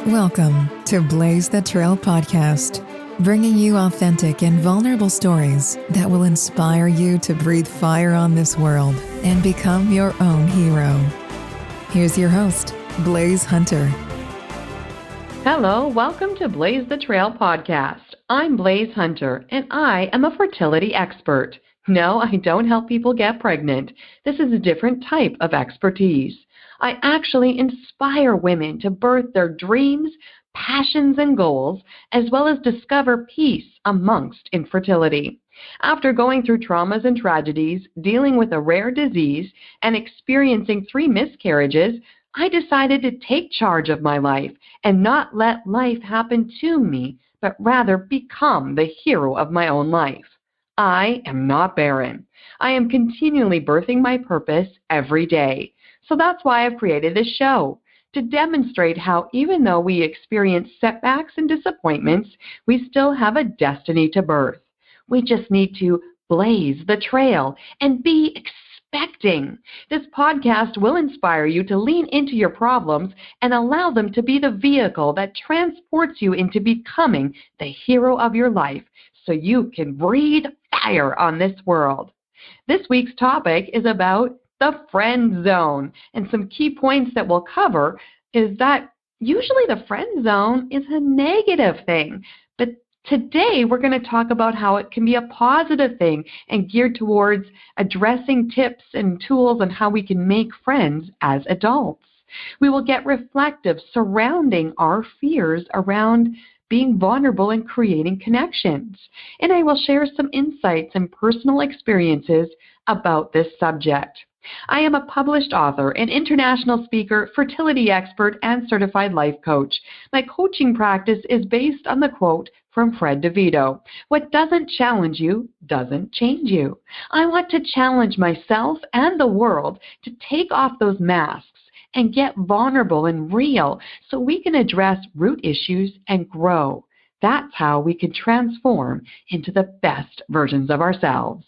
Welcome to Blaise the Trail podcast, bringing you authentic and vulnerable stories that will inspire you to breathe fire on this world and become your own hero. Here's your host, Blaise Hunter. Hello, welcome to Blaise the Trail podcast. I'm Blaise Hunter, and I am a fertility expert. No, I don't help people get pregnant. This is a different type of expertise. I actually inspire women to birth their dreams, passions, and goals, as well as discover peace amongst infertility. After going through traumas and tragedies, dealing with a rare disease, and experiencing 3 miscarriages, I decided to take charge of my life and not let life happen to me, but rather become the hero of my own life. I am not barren. I am continually birthing my purpose every day. So that's why I've created this show, to demonstrate how even though we experience setbacks and disappointments, we still have a destiny to birth. We just need to blaze the trail and be expecting. This podcast will inspire you to lean into your problems and allow them to be the vehicle that transports you into becoming the hero of your life so you can breathe fire on this world. This week's topic is about the friend zone, and some key points that we'll cover is that usually the friend zone is a negative thing, but today we're going to talk about how it can be a positive thing and geared towards addressing tips and tools on how we can make friends as adults. We will get reflective surrounding our fears around being vulnerable and creating connections. And I will share some insights and personal experiences about this subject. I am a published author, an international speaker, fertility expert, and certified life coach. My coaching practice is based on the quote from Fred DeVito: "What doesn't challenge you doesn't change you." I want to challenge myself and the world to take off those masks and get vulnerable and real so we can address root issues and grow. That's how we can transform into the best versions of ourselves.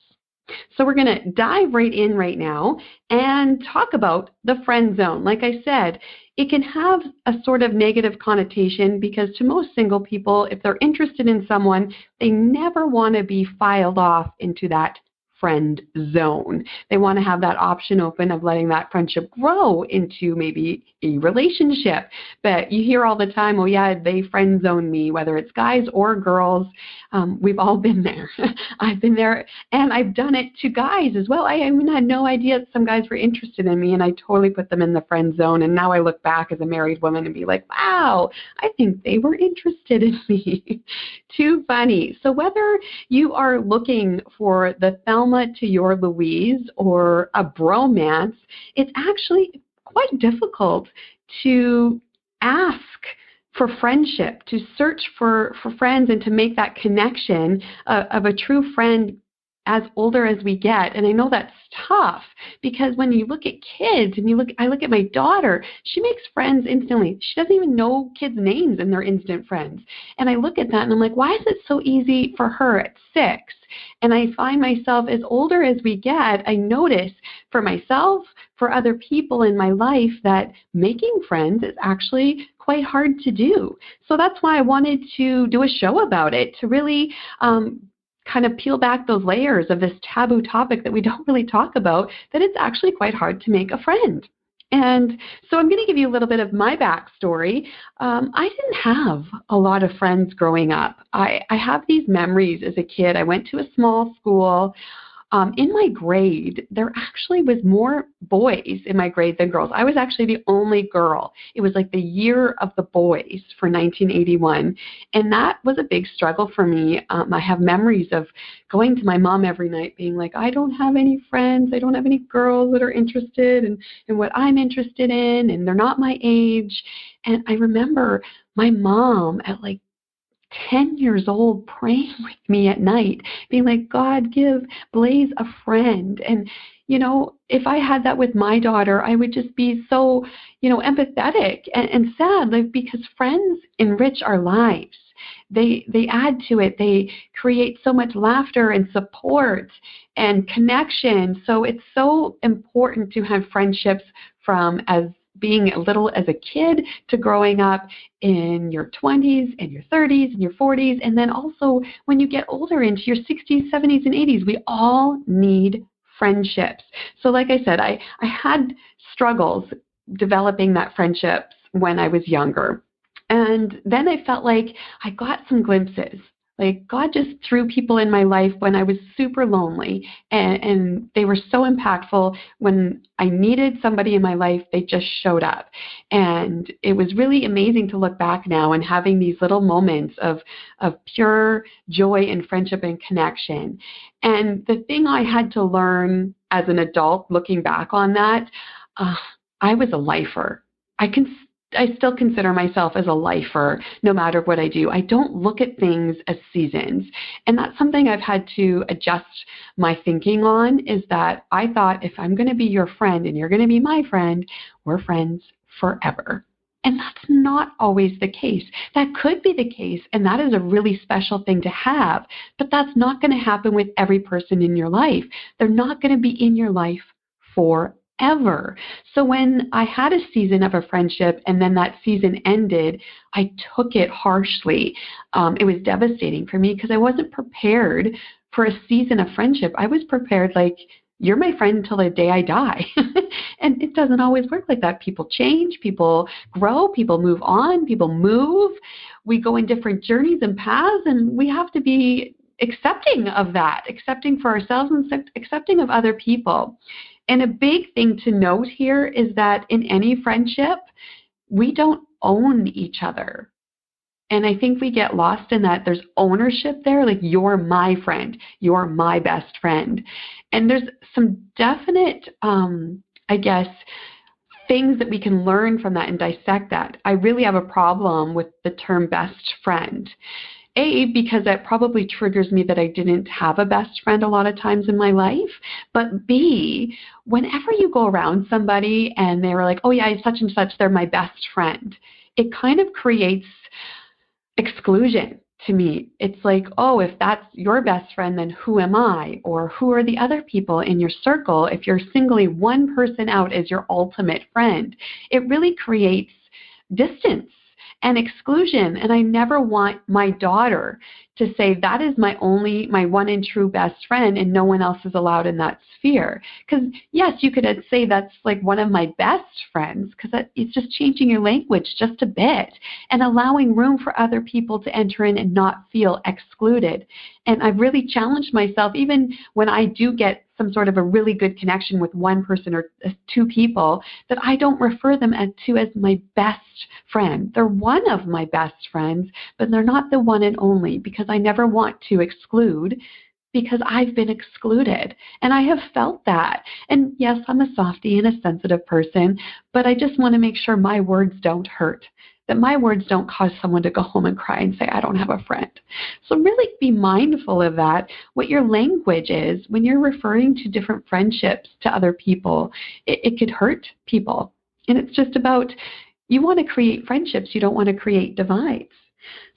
So we're going to dive right in right now and talk about the friend zone. Like I said, it can have a sort of negative connotation because to most single people, if they're interested in someone, they never want to be filed off into that friend zone. They want to have that option open of letting that friendship grow into maybe a relationship. But you hear all the time, oh yeah, they friend zone me, whether it's guys or girls. We've all been there. I've been there, and I've done it to guys as well. I had no idea that some guys were interested in me, and I totally put them in the friend zone. And now I look back as a married woman and be like, wow, I think they were interested in me. Too funny. So whether you are looking for the Thelma to your Louise or a bromance, it's actually quite difficult to ask for friendship, to search for friends and to make that connection of a true friend as older as we get. And I know that's tough because when you look at kids and I look at my daughter, she makes friends instantly. She doesn't even know kids' names and they're instant friends. And I look at that and I'm like, why is it so easy for her at 6? And I find myself as older as we get, I notice for myself, for other people in my life that making friends is actually quite hard to do. So that's why I wanted to do a show about it, to really kind of peel back those layers of this taboo topic that we don't really talk about, that it's actually quite hard to make a friend. And so I'm going to give you a little bit of my backstory. I didn't have a lot of friends growing up. I have these memories as a kid. I went to a small school. In my grade, there actually was more boys in my grade than girls. I was actually the only girl. It was like the year of the boys for 1981, and that was a big struggle for me. I have memories of going to my mom every night being like, I don't have any friends. I don't have any girls that are interested in what I'm interested in, and they're not my age. And I remember my mom at like 10 years old praying with me at night, being like, God, give Blaise a friend. And, if I had that with my daughter, I would just be so, empathetic and sad, like, because friends enrich our lives. They add to it. They create so much laughter and support and connection. So it's so important to have friendships from as being little as a kid to growing up in your 20s and your 30s and your 40s, and then also when you get older into your 60s, 70s, and 80s. We all need friendships. So like I said, I had struggles developing that friendships when I was younger. And then I felt like I got some glimpses. Like God just threw people in my life when I was super lonely, and they were so impactful. When I needed somebody in my life, they just showed up. And it was really amazing to look back now and having these little moments of pure joy and friendship and connection. And the thing I had to learn as an adult, looking back on that, I was a lifer. I still consider myself as a lifer no matter what I do. I don't look at things as seasons. And that's something I've had to adjust my thinking on, is that I thought if I'm going to be your friend and you're going to be my friend, we're friends forever. And that's not always the case. That could be the case, and that is a really special thing to have. But that's not going to happen with every person in your life. They're not going to be in your life forever. So when I had a season of a friendship and then that season ended, I took it harshly. It was devastating for me because I wasn't prepared for a season of friendship. I was prepared like, you're my friend until the day I die. And it doesn't always work like that. People change, people grow, people move on, people move. We go in different journeys and paths, and we have to be accepting of that, accepting for ourselves and accepting of other people. And a big thing to note here is that in any friendship, we don't own each other. And I think we get lost in that. There's ownership there, like you're my friend, you're my best friend. And there's some definite, I guess, things that we can learn from that and dissect that. I really have a problem with the term best friend. A, because that probably triggers me that I didn't have a best friend a lot of times in my life. But B, whenever you go around somebody and they were like, oh yeah, such and such, they're my best friend, it kind of creates exclusion to me. It's like, oh, if that's your best friend, then who am I? Or who are the other people in your circle? If you're singling one person out as your ultimate friend, it really creates distance and exclusion. And I never want my daughter to say that is my one and true best friend and no one else is allowed in that sphere. Because yes, you could say that's like one of my best friends, because it's just changing your language just a bit and allowing room for other people to enter in and not feel excluded. And I've really challenged myself, even when I do get some sort of a really good connection with one person or two people, that I don't refer them as my best friend. They're one of my best friends, but they're not the one and only, because I never want to exclude, because I've been excluded. And I have felt that. And yes, I'm a softie and a sensitive person, but I just want to make sure my words don't hurt, that my words don't cause someone to go home and cry and say, I don't have a friend. So really be mindful of that, what your language is when you're referring to different friendships to other people. It could hurt people. And it's just about, you want to create friendships, you don't want to create divides.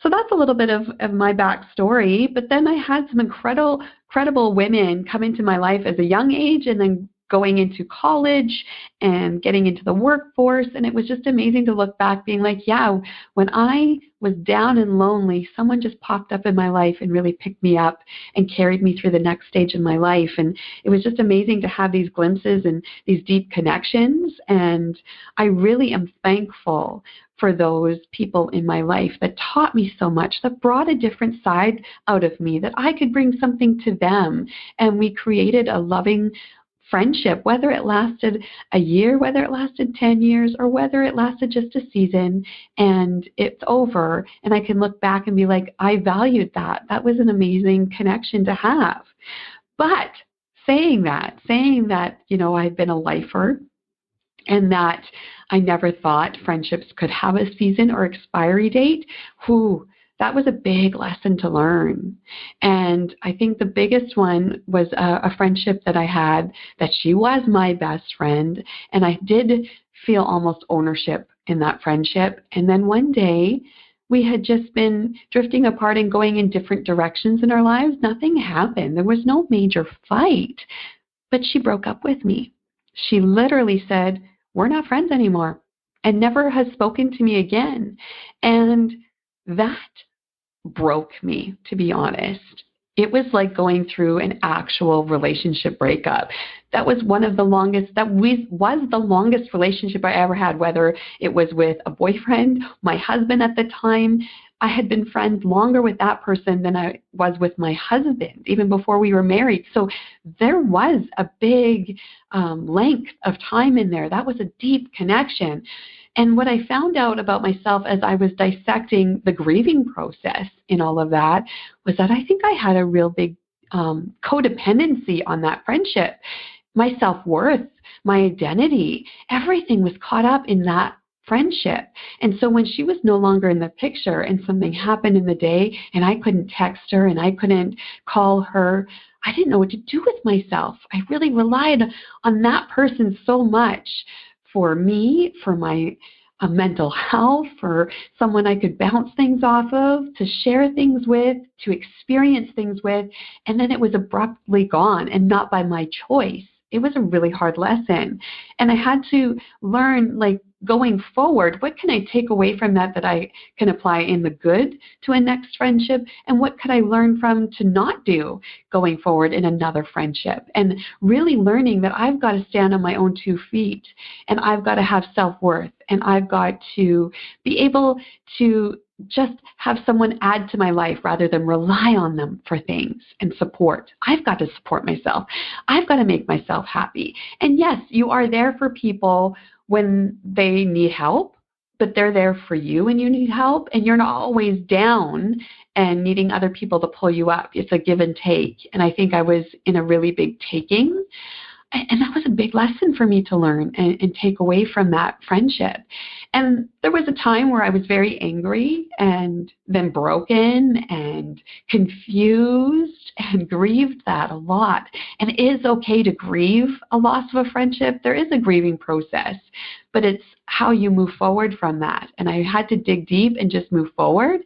So that's a little bit of my backstory. But then I had some incredible women come into my life as a young age, and then going into college and getting into the workforce. And it was just amazing to look back being like, yeah, when I was down and lonely, someone just popped up in my life and really picked me up and carried me through the next stage in my life. And it was just amazing to have these glimpses and these deep connections. And I really am thankful for those people in my life that taught me so much, that brought a different side out of me, that I could bring something to them. And we created a loving friendship, whether it lasted a year, whether it lasted 10 years, or whether it lasted just a season and it's over. And I can look back and be like, I valued that. That was an amazing connection to have. But saying that, I've been a lifer, and that I never thought friendships could have a season or expiry date, that was a big lesson to learn. And I think the biggest one was a friendship that I had, that she was my best friend, and I did feel almost ownership in that friendship. And then one day, we had just been drifting apart and going in different directions in our lives. Nothing happened. There was no major fight, but she broke up with me. She literally said, we're not friends anymore. and never has spoken to me again. And that broke me, to be honest. It was like going through an actual relationship breakup. That was the longest relationship I ever had, whether it was with a boyfriend, my husband at the time. I had been friends longer with that person than I was with my husband, even before we were married. So there was a big length of time in there. That was a deep connection. And what I found out about myself as I was dissecting the grieving process in all of that was that I think I had a real big codependency on that friendship. My self-worth, my identity, everything was caught up in that friendship. And so when she was no longer in the picture and something happened in the day and I couldn't text her and I couldn't call her, I didn't know what to do with myself. I really relied on that person so much for me, for my mental health, for someone I could bounce things off of, to share things with, to experience things with, and then it was abruptly gone and not by my choice. It was a really hard lesson. And I had to learn, like, going forward, what can I take away from that I can apply in the good to a next friendship? And what could I learn from to not do going forward in another friendship? And really learning that I've got to stand on my own 2 feet and I've got to have self-worth and I've got to be able to just have someone add to my life rather than rely on them for things and support. I've got to support myself. I've got to make myself happy. And yes, you are there for people when they need help, but they're there for you when you need help, and you're not always down and needing other people to pull you up. It's a give and take. And I think I was in a really big taking. And that was a big lesson for me to learn and take away from that friendship. And there was a time where I was very angry and then broken and confused and grieved that a lot. And it is okay to grieve a loss of a friendship. There is a grieving process, but it's how you move forward from that. And I had to dig deep and just move forward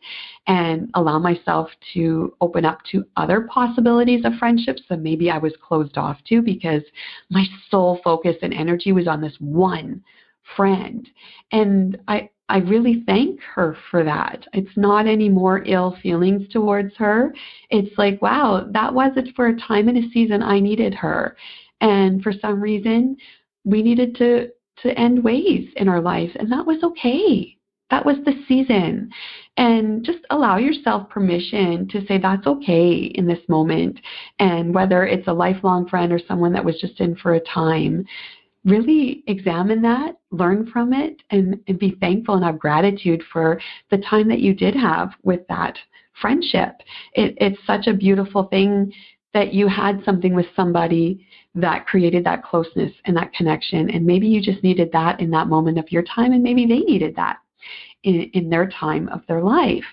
and allow myself to open up to other possibilities of friendships that maybe I was closed off to because my sole focus and energy was on this one friend. And I really thank her for that. It's not any more ill feelings towards her. It's like, wow, that was it for a time and a season I needed her. And for some reason, we needed to end ways in our lives, and that was okay. That was the season. And just allow yourself permission to say that's okay in this moment. And whether it's a lifelong friend or someone that was just in for a time, really examine that, learn from it, and be thankful and have gratitude for the time that you did have with that friendship. It's such a beautiful thing that you had something with somebody that created that closeness and that connection. And maybe you just needed that in that moment of your time, and maybe they needed that in their time of their life.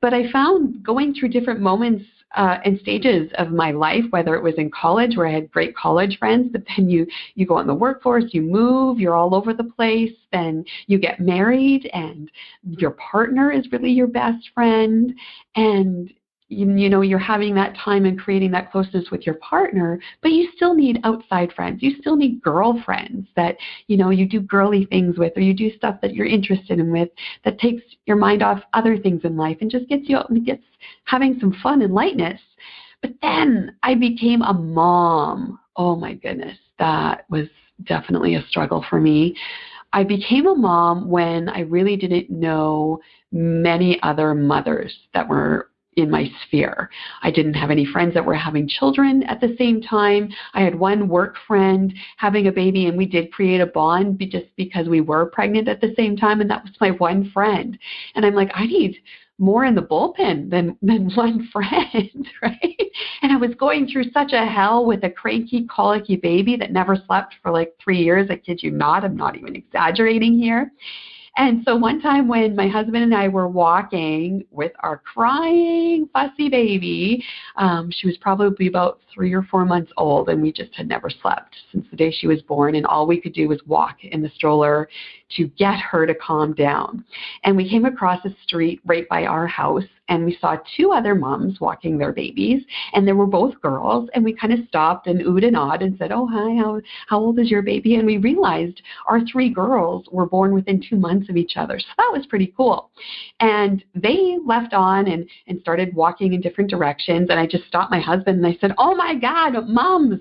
But I found going through different moments and stages of my life, whether it was in college where I had great college friends, but then you go in the workforce, you move, you're all over the place, then you get married and your partner is really your best friend, and you know, you're having that time and creating that closeness with your partner, but you still need outside friends. You still need girlfriends that, you know, you do girly things with, or you do stuff that you're interested in with, that takes your mind off other things in life and just gets you out and gets having some fun and lightness. But then I became a mom. Oh my goodness, that was definitely a struggle for me. I became a mom when I really didn't know many other mothers that were in my sphere. I didn't have any friends that were having children at the same time. I had one work friend having a baby, and we did create a bond just because we were pregnant at the same time, and that was my one friend. And I'm like, I need more in the bullpen than one friend, right? And I was going through such a hell with a cranky, colicky baby that never slept for like 3 years. I kid you not. I'm not even exaggerating here. And so one time when my husband and I were walking with our crying, fussy baby, she was probably about 3 or 4 months old, and we just had never slept since the day she was born, and all we could do was walk in the stroller to get her to calm down. And we came across a street right by our house and we saw two other moms walking their babies, and they were both girls, and we kind of stopped and oohed and awed and said, oh, hi, how old is your baby? And we realized our three girls were born within 2 months of each other. So that was pretty cool. And they left on and started walking in different directions, and I just stopped my husband and I said, oh my God, moms,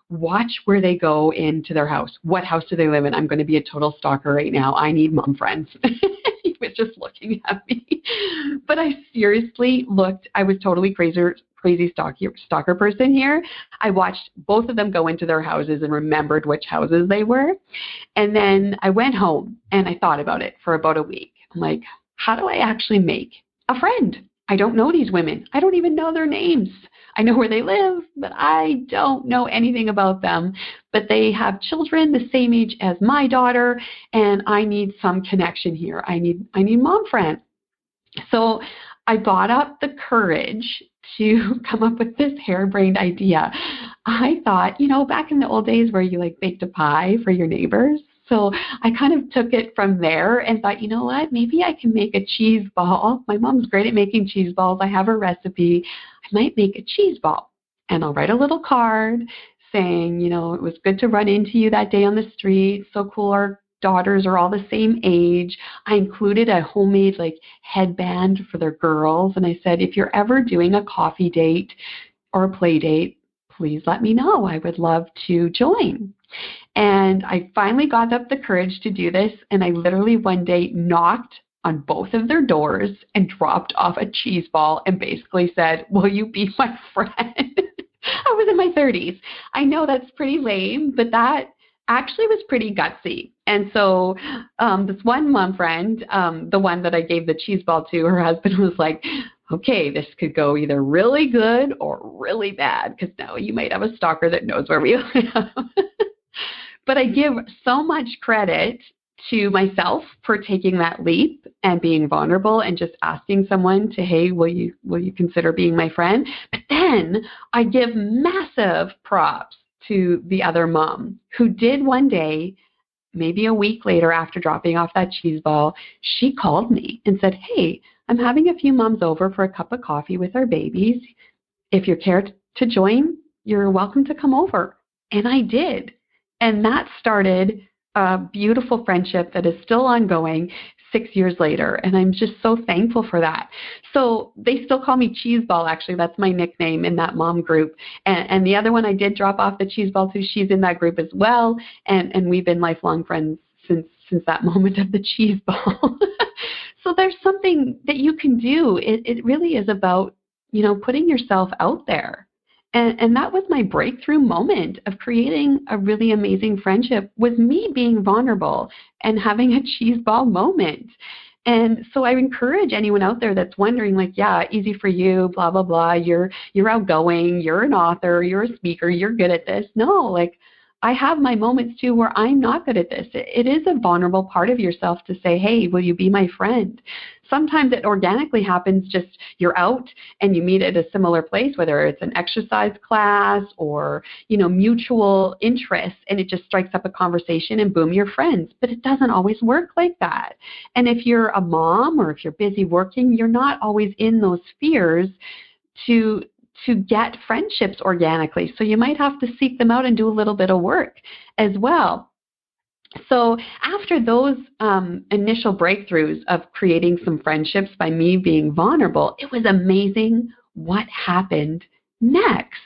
watch where they go into their house. What house do they live in? I'm going to be a total stalker right now. I need mom friends. He was just looking at me. But I seriously looked. I was totally crazy stalker person here. I watched both of them go into their houses and remembered which houses they were. And then I went home and I thought about it for about a week. I'm like, how do I actually make a friend? I don't know these women. I don't even know their names. I know where they live, but I don't know anything about them. But they have children the same age as my daughter, and I need some connection here. I need mom friend. So I bought up the courage to come up with this harebrained idea. I thought, back in the old days where you baked a pie for your neighbors. So I kind of took it from there and thought, you know what, maybe I can make a cheese ball. My mom's great at making cheese balls. I have a recipe. I might make a cheese ball. And I'll write a little card saying, it was good to run into you that day on the street. So cool, our daughters are all the same age. I included a homemade headband for their girls. And I said, if you're ever doing a coffee date or a play date, please let me know. I would love to join. And I finally got up the courage to do this. And I literally one day knocked on both of their doors and dropped off a cheese ball and basically said, will you be my friend? I was in my 30s. I know that's pretty lame, but that actually was pretty gutsy. And so this one mom friend, the one that I gave the cheese ball to, her husband was like, okay, this could go either really good or really bad, because now you might have a stalker that knows where we live. But I give so much credit to myself for taking that leap and being vulnerable and just asking someone to, hey, will you consider being my friend? But then I give massive props to the other mom who did one day, maybe a week later after dropping off that cheese ball, she called me and said, hey, I'm having a few moms over for a cup of coffee with our babies. If you care to join, you're welcome to come over. And I did. And that started a beautiful friendship that is still ongoing 6 years later. And I'm just so thankful for that. So they still call me Cheese Ball, actually. That's my nickname in that mom group. And the other one I did drop off the cheese ball to, she's in that group as well. And we've been lifelong friends since that moment of the cheese ball. So there's something that you can do. It really is about, putting yourself out there. And that was my breakthrough moment of creating a really amazing friendship, was me being vulnerable and having a cheese ball moment. And so I encourage anyone out there that's wondering, yeah, easy for you, blah, blah, blah. You're outgoing, you're an author, you're a speaker, you're good at this. No, I have my moments too where I'm not good at this. It is a vulnerable part of yourself to say, hey, will you be my friend? Sometimes it organically happens, just you're out and you meet at a similar place, whether it's an exercise class or, mutual interests, and it just strikes up a conversation and boom, you're friends. But it doesn't always work like that. And if you're a mom or if you're busy working, you're not always in those spheres to get friendships organically. So you might have to seek them out and do a little bit of work as well. So after those initial breakthroughs of creating some friendships by me being vulnerable, it was amazing what happened next.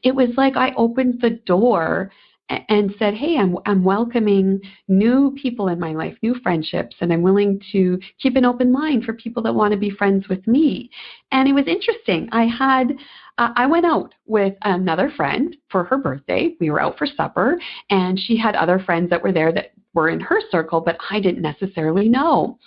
It was like I opened the door and said, hey, I'm welcoming new people in my life, new friendships, and I'm willing to keep an open mind for people that want to be friends with me. And it was interesting. I went out with another friend for her birthday. We were out for supper, and she had other friends that were there that were in her circle, but I didn't necessarily know.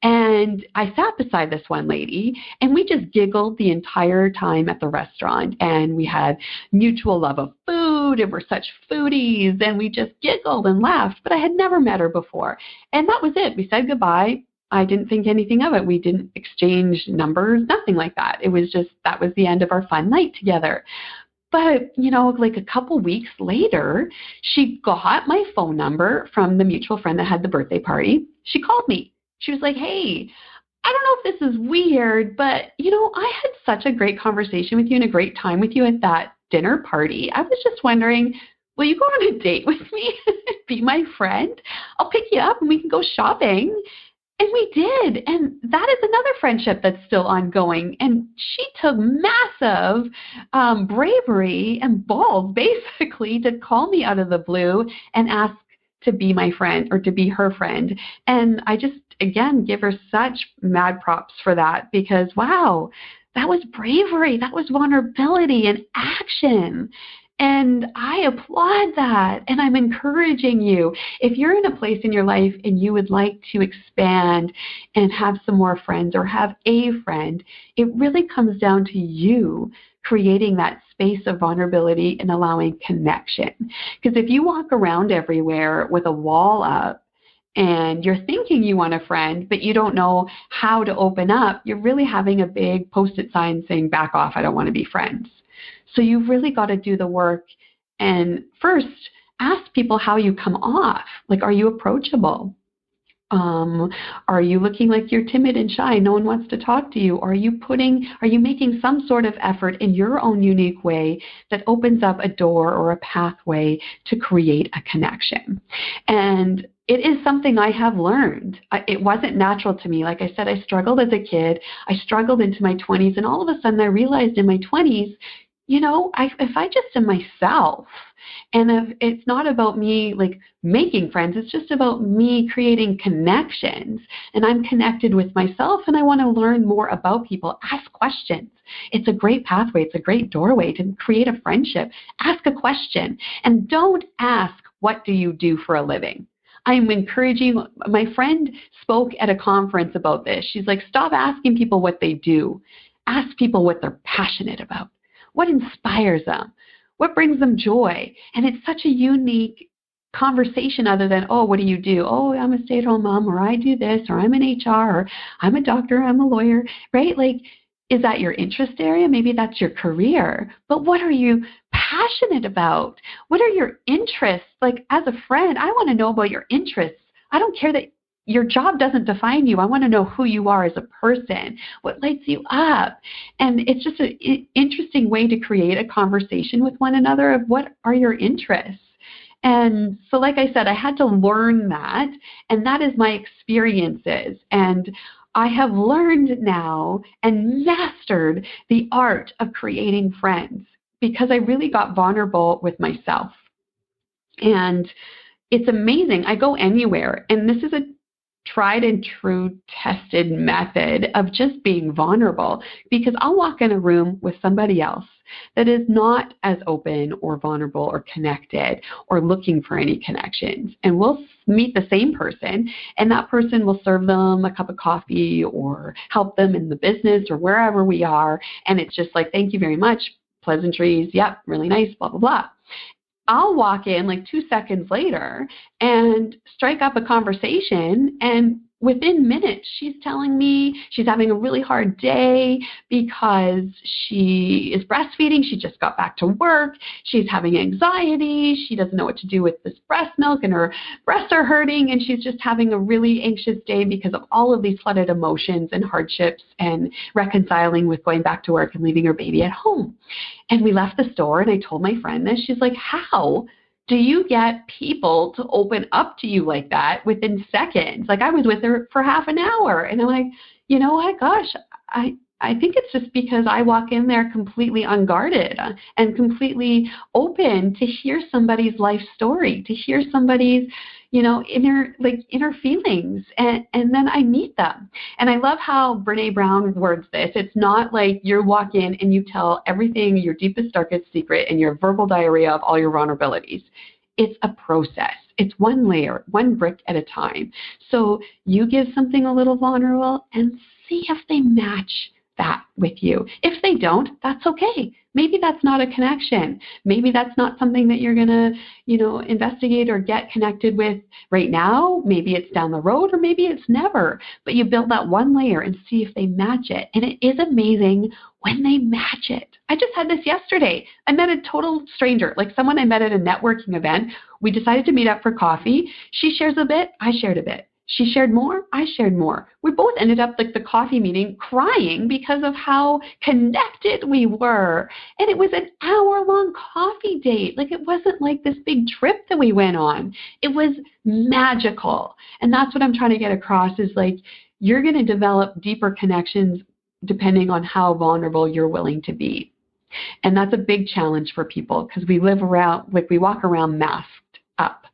And I sat beside this one lady, and we just giggled the entire time at the restaurant. And we had mutual love of food, and we're such foodies, and we just giggled and laughed. But I had never met her before. And that was it. We said goodbye. I didn't think anything of it. We didn't exchange numbers, nothing like that. It was just, that was the end of our fun night together. But, a couple weeks later, she got my phone number from the mutual friend that had the birthday party. She called me. She was like, hey, I don't know if this is weird, but, I had such a great conversation with you and a great time with you at that dinner party. I was just wondering, will you go on a date with me? Be my friend? I'll pick you up and we can go shopping. And we did. And that is another friendship that's still ongoing. And she took massive bravery and balls, basically, to call me out of the blue and ask to be my friend or to be her friend. And I just, again, give her such mad props for that because, wow, that was bravery. That was vulnerability and action. And I applaud that. And I'm encouraging you. If you're in a place in your life and you would like to expand and have some more friends or have a friend, it really comes down to you creating that space of vulnerability and allowing connection. Because if you walk around everywhere with a wall up, and you're thinking you want a friend, but you don't know how to open up, you're really having a big Post-it sign saying, back off, I don't want to be friends. So you've really got to do the work and first ask people how you come off. Like, are you approachable? Are you looking like you're timid and shy? No one wants to talk to you. Are you making some sort of effort in your own unique way that opens up a door or a pathway to create a connection? And it is something I have learned. It wasn't natural to me. Like I said, I struggled as a kid. I struggled into my 20s. And all of a sudden I realized in my 20s, if I just am myself, and if it's not about me like making friends, it's just about me creating connections, and I'm connected with myself and I want to learn more about people, ask questions. It's a great pathway. It's a great doorway to create a friendship. Ask a question and don't ask, what do you do for a living? I'm encouraging, my friend spoke at a conference about this. She's like, stop asking people what they do. Ask people what they're passionate about. What inspires them? What brings them joy? And it's such a unique conversation other than, oh, what do you do? Oh, I'm a stay-at-home mom, or I do this, or I'm in HR, or I'm a doctor, I'm a lawyer, right? Like, is that your interest area? Maybe that's your career. But what are you passionate about? What are your interests? Like, as a friend, I want to know about your interests. I don't care that your job doesn't define you. I want to know who you are as a person, what lights you up. And it's just an interesting way to create a conversation with one another of what are your interests. And so, like I said, I had to learn that, and that is my experiences. And I have learned now and mastered the art of creating friends because I really got vulnerable with myself. And it's amazing. I go anywhere, and this is a tried and true tested method of just being vulnerable, because I'll walk in a room with somebody else that is not as open or vulnerable or connected or looking for any connections. And we'll meet the same person, and that person will serve them a cup of coffee or help them in the business or wherever we are. And it's just like, thank you very much. Pleasantries. Yep. Really nice. Blah, blah, blah. I'll walk in like 2 seconds later and strike up a conversation, and within minutes she's telling me she's having a really hard day because she is breastfeeding. She just got back to work. She's having anxiety. She doesn't know what to do with this breast milk, and her breasts are hurting, and she's just having a really anxious day because of all of these flooded emotions and hardships and reconciling with going back to work and leaving her baby at home. And we left the store, and I told my friend this. She's like, how do you get people to open up to you like that within seconds? Like, I was with her for half an hour, and I'm like, you know what, gosh, I think it's just because I walk in there completely unguarded and completely open to hear somebody's life story, to hear somebody's, inner feelings. And then I meet them. And I love how Brene Brown words this. It's not like you walk in and you tell everything, your deepest, darkest secret, and your verbal diarrhea of all your vulnerabilities. It's a process. It's one layer, one brick at a time. So you give something a little vulnerable and see if they match that with you. If they don't, that's okay. Maybe that's not a connection. Maybe that's not something that you're going to, investigate or get connected with right now. Maybe it's down the road, or maybe it's never. But you build that one layer and see if they match it. And it is amazing when they match it. I just had this yesterday. I met a total stranger, like someone I met at a networking event. We decided to meet up for coffee. She shares a bit. I shared a bit. She shared more, I shared more. We both ended up like the coffee meeting crying because of how connected we were. And it was an hour-long coffee date. Like it wasn't like this big trip that we went on. It was magical. And that's what I'm trying to get across is like you're going to develop deeper connections depending on how vulnerable you're willing to be. And that's a big challenge for people because we walk around masked up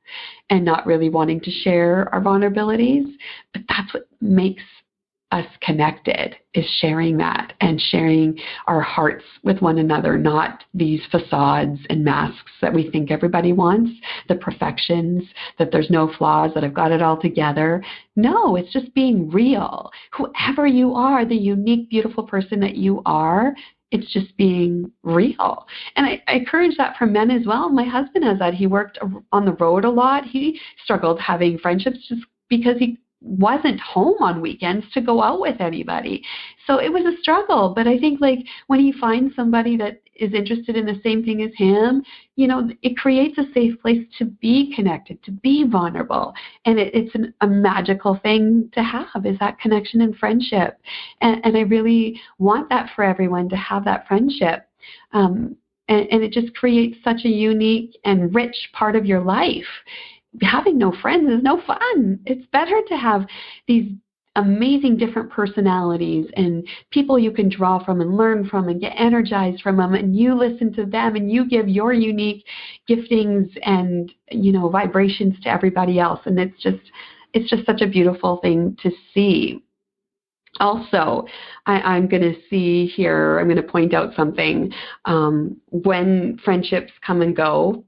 and not really wanting to share our vulnerabilities. But that's what makes us connected, is sharing that and sharing our hearts with one another, not these facades and masks that we think everybody wants, the perfections, that there's no flaws, that I've got it all together. No, it's just being real. Whoever you are, the unique, beautiful person that you are, it's just being real. And I encourage that from men as well. My husband has that. He worked on the road a lot. He struggled having friendships just because he wasn't home on weekends to go out with anybody. So it was a struggle. But I think like when he finds somebody that is interested in the same thing as him, it creates a safe place to be connected, to be vulnerable. And it's a magical thing to have, is that connection and friendship. And I really want that for everyone, to have that friendship. And it just creates such a unique and rich part of your life. Having no friends is no fun. It's better to have these amazing different personalities and people you can draw from and learn from and get energized from them, and you listen to them and you give your unique giftings and vibrations to everybody else. And it's just such a beautiful thing to see. Also, I'm going to see here, I'm going to point out something. When friendships come and go,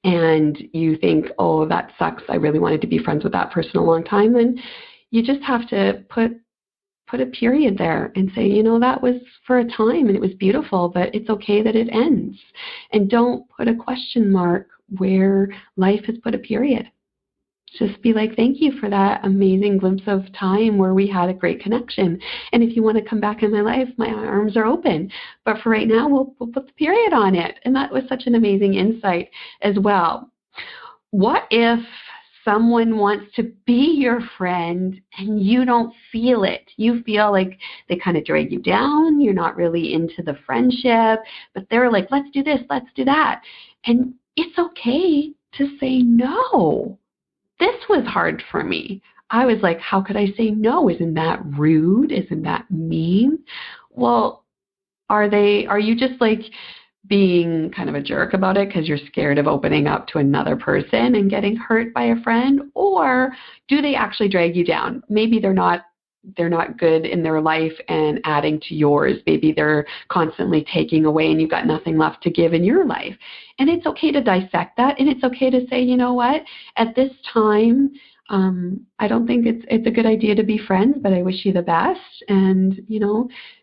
and you think, oh, that sucks, I really wanted to be friends with that person a long time, then you just have to put a period there and say, that was for a time and it was beautiful, but it's okay that it ends. And don't put a question mark where life has put a period. Just be like, thank you for that amazing glimpse of time where we had a great connection. And if you want to come back in my life, my arms are open. But for right now, we'll put the period on it. And that was such an amazing insight as well. What if someone wants to be your friend and you don't feel it? You feel like they kind of drag you down. You're not really into the friendship, but they're like, let's do this, let's do that. And it's okay to say no. This was hard for me. I was like, how could I say no? Isn't that rude? Isn't that mean? Well, are you just like being kind of a jerk about it because you're scared of opening up to another person and getting hurt by a friend? Or do they actually drag you down? Maybe they're not good in their life and adding to yours. Maybe they're constantly taking away and you've got nothing left to give in your life. And it's okay to dissect that. And it's okay to say, you know what, at this time, I don't think it's a good idea to be friends, but I wish you the best. And,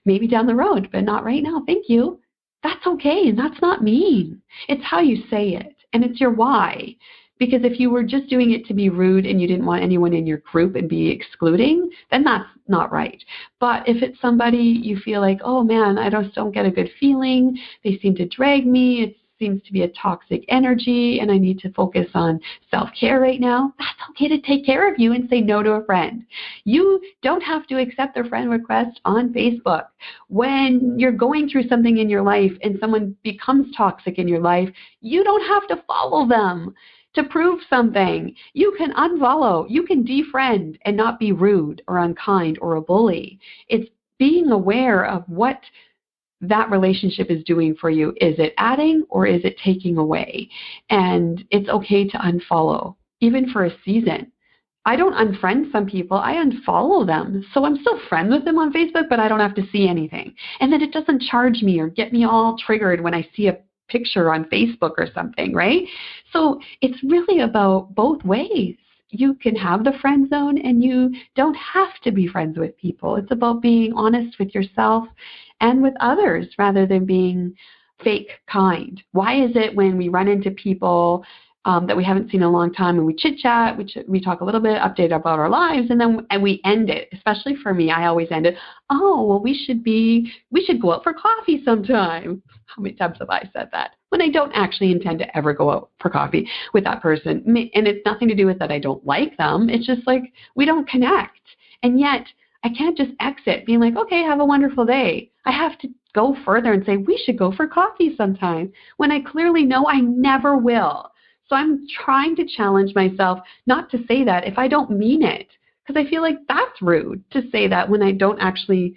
maybe down the road, but not right now. Thank you. That's okay. And that's not mean. It's how you say it. And it's your why. Because if you were just doing it to be rude and you didn't want anyone in your group and be excluding, then that's not right. But if it's somebody you feel like, oh man, I just don't get a good feeling, they seem to drag me, it seems to be a toxic energy and I need to focus on self-care right now, that's okay to take care of you and say no to a friend. You don't have to accept their friend request on Facebook. When you're going through something in your life and someone becomes toxic in your life, you don't have to follow them to prove something. You can unfollow, you can defriend and not be rude or unkind or a bully. It's being aware of what that relationship is doing for you. Is it adding or is it taking away? And it's okay to unfollow, even for a season. I don't unfriend some people, I unfollow them. So I'm still friends with them on Facebook, but I don't have to see anything. And then it doesn't charge me or get me all triggered when I see a picture on Facebook or something, right? So it's really about both ways. You can have the friend zone and you don't have to be friends with people. It's about being honest with yourself and with others rather than being fake kind. Why is it when we run into people that we haven't seen in a long time and we chit chat, we talk a little bit, update about our lives, and we end it? Especially for me, I always end it, oh, well, we should go out for coffee sometime. How many times have I said that? when I don't actually intend to ever go out for coffee with that person. And it's nothing to do with that I don't like them. It's just like we don't connect. And yet I can't just exit being like, okay, have a wonderful day. I have to go further and say, we should go for coffee sometime, when I clearly know I never will. So I'm trying to challenge myself not to say that if I don't mean it, because I feel like that's rude to say that when I don't actually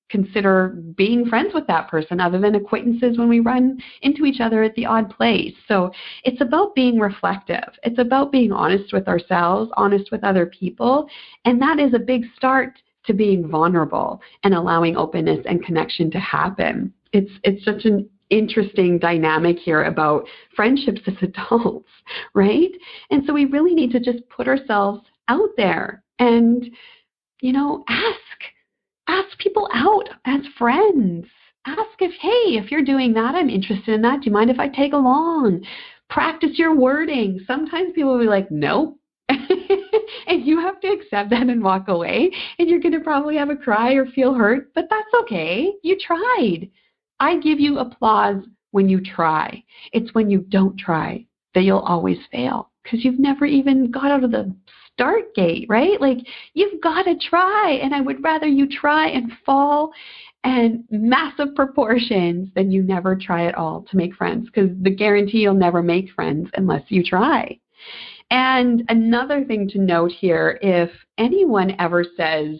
consider being friends with that person other than acquaintances when we run into each other at the odd place. So it's about being reflective. It's about being honest with ourselves, honest with other people. And that is a big start to being vulnerable and allowing openness and connection to happen. It's such an interesting dynamic here about friendships as adults, right? And so we really need to just put ourselves out there and, ask people out as friends. Ask if you're doing that, I'm interested in that. Do you mind if I take along? Practice your wording. Sometimes people will be like, nope. And you have to accept that and walk away. And you're going to probably have a cry or feel hurt, but that's okay. You tried. I give you applause when you try. It's when you don't try that you'll always fail, because you've never even got out of the start gate, right? Like, you've got to try, and I would rather you try and fall in massive proportions than you never try at all to make friends, because the guarantee you'll never make friends unless you try. And another thing to note here, if anyone ever says,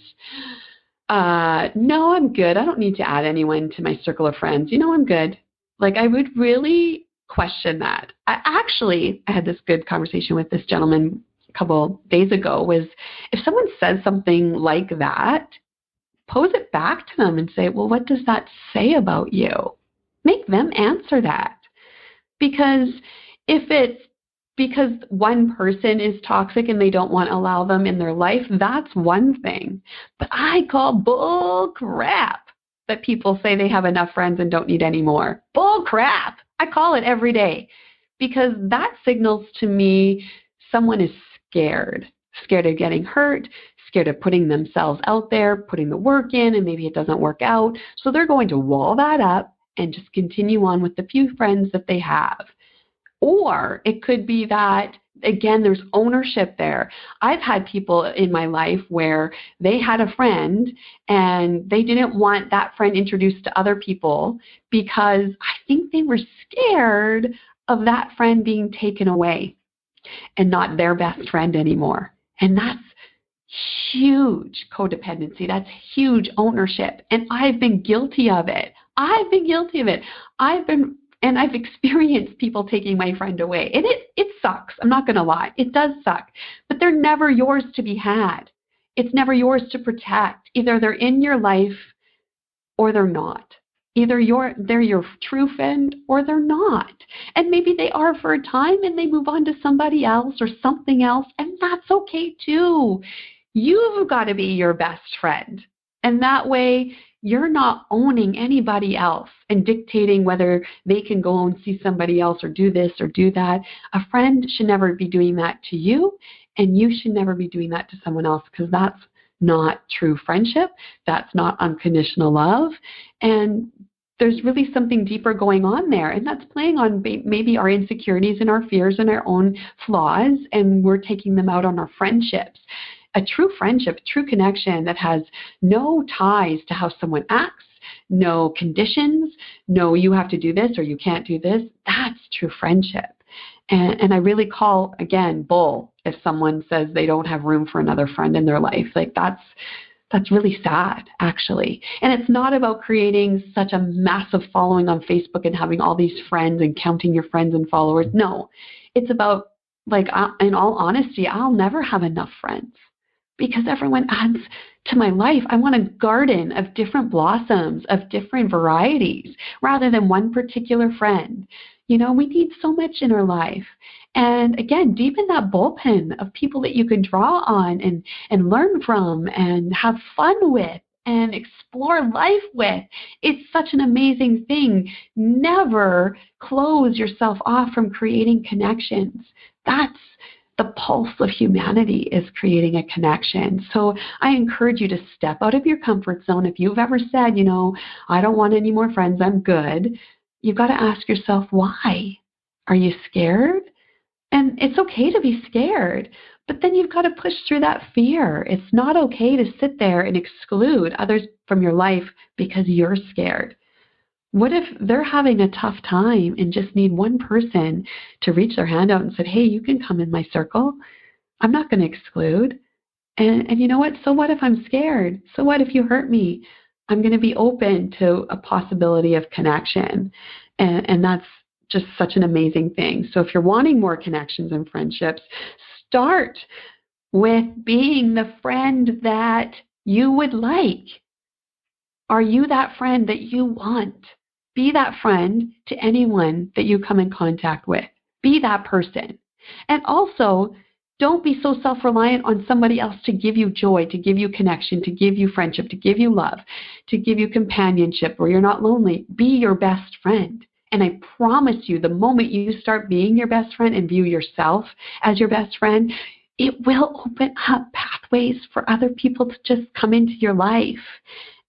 no, I'm good, I don't need to add anyone to my circle of friends, I'm good, like, I would really question that. I had this good conversation with this gentleman a couple days ago, was if someone says something like that, pose it back to them and say, well, what does that say about you? Make them answer that. Because if it's because one person is toxic and they don't want to allow them in their life, that's one thing. But I call bull crap that people say they have enough friends and don't need any more. Bull crap. I call it every day, because that signals to me someone is scared of getting hurt, scared of putting themselves out there, putting the work in, and maybe it doesn't work out. So they're going to wall that up and just continue on with the few friends that they have. Or it could be that, again, there's ownership there. I've had people in my life where they had a friend and they didn't want that friend introduced to other people because I think they were scared of that friend being taken away and not their best friend anymore. And that's huge codependency. That's huge ownership. And I've been guilty of it. And I've experienced people taking my friend away. And it sucks. I'm not going to lie. It does suck. But they're never yours to be had. It's never yours to protect. Either they're in your life or they're not. Either they're your true friend or they're not. And maybe they are for a time and they move on to somebody else or something else. And that's okay too. You've got to be your best friend. And that way, you're not owning anybody else and dictating whether they can go and see somebody else or do this or do that. A friend should never be doing that to you, and you should never be doing that to someone else, because that's not true friendship. That's not unconditional love. And there's really something deeper going on there, and that's playing on maybe our insecurities and our fears and our own flaws, and we're taking them out on our friendships. A true friendship, true connection that has no ties to how someone acts, no conditions, no you have to do this or you can't do this, that's true friendship. And I really call, again, bull if someone says they don't have room for another friend in their life. Like, that's really sad, actually. And it's not about creating such a massive following on Facebook and having all these friends and counting your friends and followers. No, it's about, like, in all honesty, I'll never have enough friends, because everyone adds to my life. I want a garden of different blossoms, of different varieties, rather than one particular friend. We need so much in our life. And again, deepen that bullpen of people that you can draw on and learn from and have fun with and explore life with. It's such an amazing thing. Never close yourself off from creating connections. That's the pulse of humanity, is creating a connection. So I encourage you to step out of your comfort zone. If you've ever said, I don't want any more friends, I'm good, you've got to ask yourself, why? Are you scared? And it's okay to be scared, but then you've got to push through that fear. It's not okay to sit there and exclude others from your life because you're scared. What if they're having a tough time and just need one person to reach their hand out and say, hey, you can come in my circle. I'm not going to exclude. And you know what? So what if I'm scared? So what if you hurt me? I'm going to be open to a possibility of connection. And that's just such an amazing thing. So if you're wanting more connections and friendships, start with being the friend that you would like. Are you that friend that you want? Be that friend to anyone that you come in contact with. Be that person. And also, don't be so self-reliant on somebody else to give you joy, to give you connection, to give you friendship, to give you love, to give you companionship where you're not lonely. Be your best friend. And I promise you, the moment you start being your best friend and view yourself as your best friend, it will open up pathways for other people to just come into your life.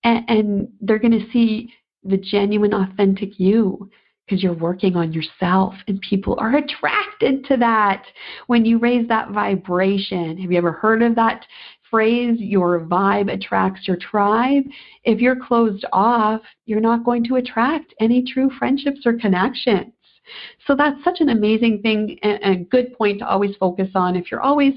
And they're going to see the genuine, authentic you because you're working on yourself, and people are attracted to that when you raise that vibration. Have you ever heard of that phrase, your vibe attracts your tribe? If you're closed off, you're not going to attract any true friendships or connections. So that's such an amazing thing and a good point to always focus on. If you're always,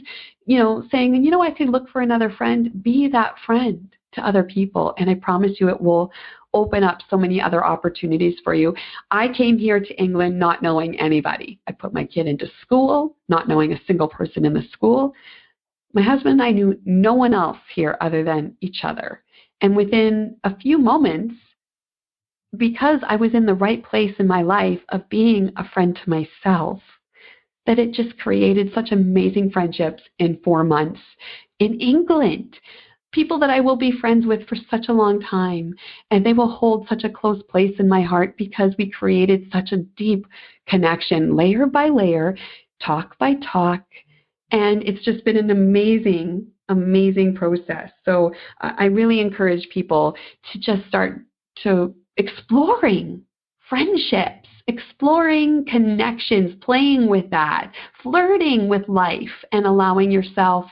saying, I could look for another friend, be that friend to other people. And I promise you it will open up so many other opportunities for you. I came here to England not knowing anybody. I put my kid into school, not knowing a single person in the school. My husband and I knew no one else here other than each other. And within a few moments, because I was in the right place in my life of being a friend to myself, that it just created such amazing friendships in 4 months in England. People that I will be friends with for such a long time, and they will hold such a close place in my heart because we created such a deep connection, layer by layer, talk by talk, and it's just been an amazing, amazing process. So I really encourage people to just start to exploring friendships, exploring connections, playing with that, flirting with life, and allowing yourself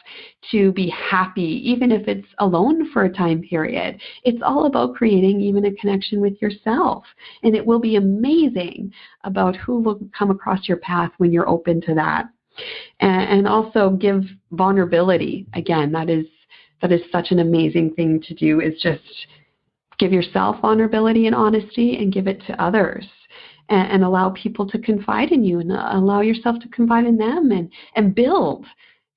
to be happy, even if it's alone for a time period. It's all about creating even a connection with yourself. And it will be amazing about who will come across your path when you're open to that. And also give vulnerability. Again, that is such an amazing thing to do, is just give yourself vulnerability and honesty and give it to others, and allow people to confide in you and allow yourself to confide in them, and build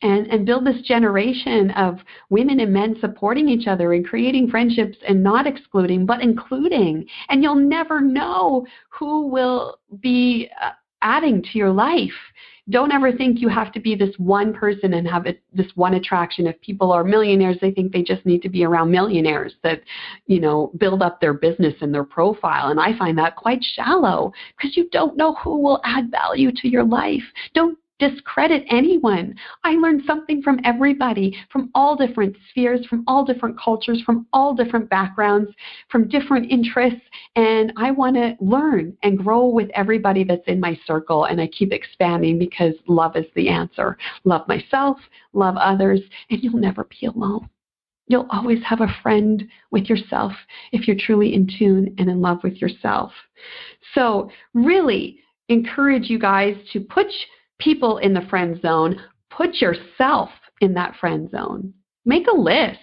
this generation of women and men supporting each other and creating friendships and not excluding but including. And you'll never know who will be adding to your life. Don't ever think you have to be this one person and have this one attraction. If people are millionaires, they think they just need to be around millionaires that, build up their business and their profile. And I find that quite shallow because you don't know who will add value to your life. Don't discredit anyone. I learned something from everybody, from all different spheres, from all different cultures, from all different backgrounds, from different interests. And I want to learn and grow with everybody that's in my circle. And I keep expanding because love is the answer. Love myself, love others, and you'll never be alone. You'll always have a friend with yourself if you're truly in tune and in love with yourself. So really encourage you guys to put people in the friend zone. Put yourself in that friend zone. Make a list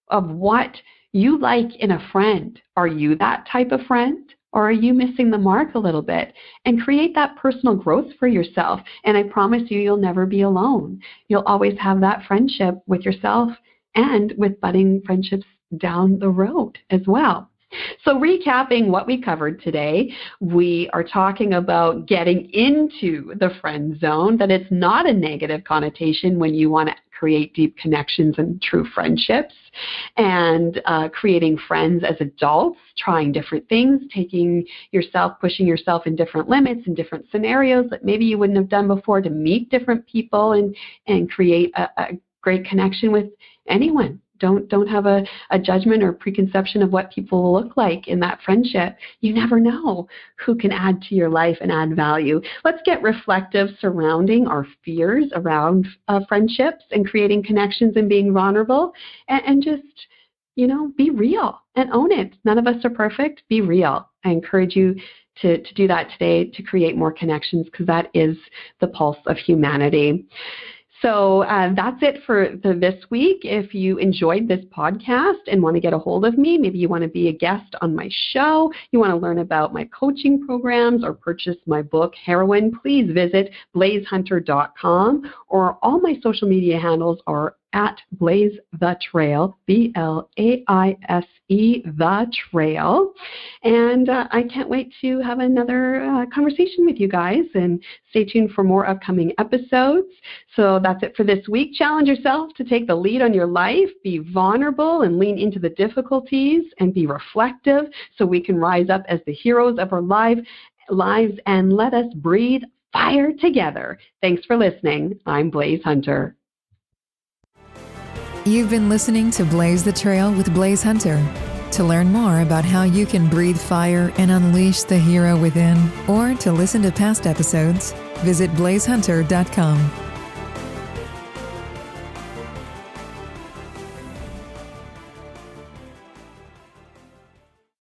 of what you like in a friend. Are you that type of friend, or are you missing the mark a little bit? And create that personal growth for yourself. And I promise you, you'll never be alone. You'll always have that friendship with yourself and with budding friendships down the road as well. So recapping what we covered today, we are talking about getting into the friend zone, that it's not a negative connotation when you want to create deep connections and true friendships, and creating friends as adults, trying different things, pushing yourself in different limits and different scenarios that maybe you wouldn't have done before to meet different people and create a great connection with anyone Don't have a judgment or preconception of what people will look like in that friendship. You never know who can add to your life and add value. Let's get reflective surrounding our fears around friendships and creating connections and being vulnerable, and just, be real and own it. None of us are perfect. Be real. I encourage you to do that today, to create more connections, because that is the pulse of humanity. So that's it for this week. If you enjoyed this podcast and want to get a hold of me, maybe you want to be a guest on my show, you want to learn about my coaching programs or purchase my book, Heroine, please visit blaisehunter.com, or all my social media handles are at Blaise the Trail, BLAISE the Trail. And I can't wait to have another conversation with you guys, and stay tuned for more upcoming episodes. So that's it for this week. Challenge yourself to take the lead on your life, be vulnerable and lean into the difficulties, and be reflective so we can rise up as the heroes of our lives, and let us breathe fire together. Thanks for listening. I'm Blaise Hunter. You've been listening to Blaise the Trail with Blaise Hunter. To learn more about how you can breathe fire and unleash the hero within, or to listen to past episodes, visit blaisehunter.com.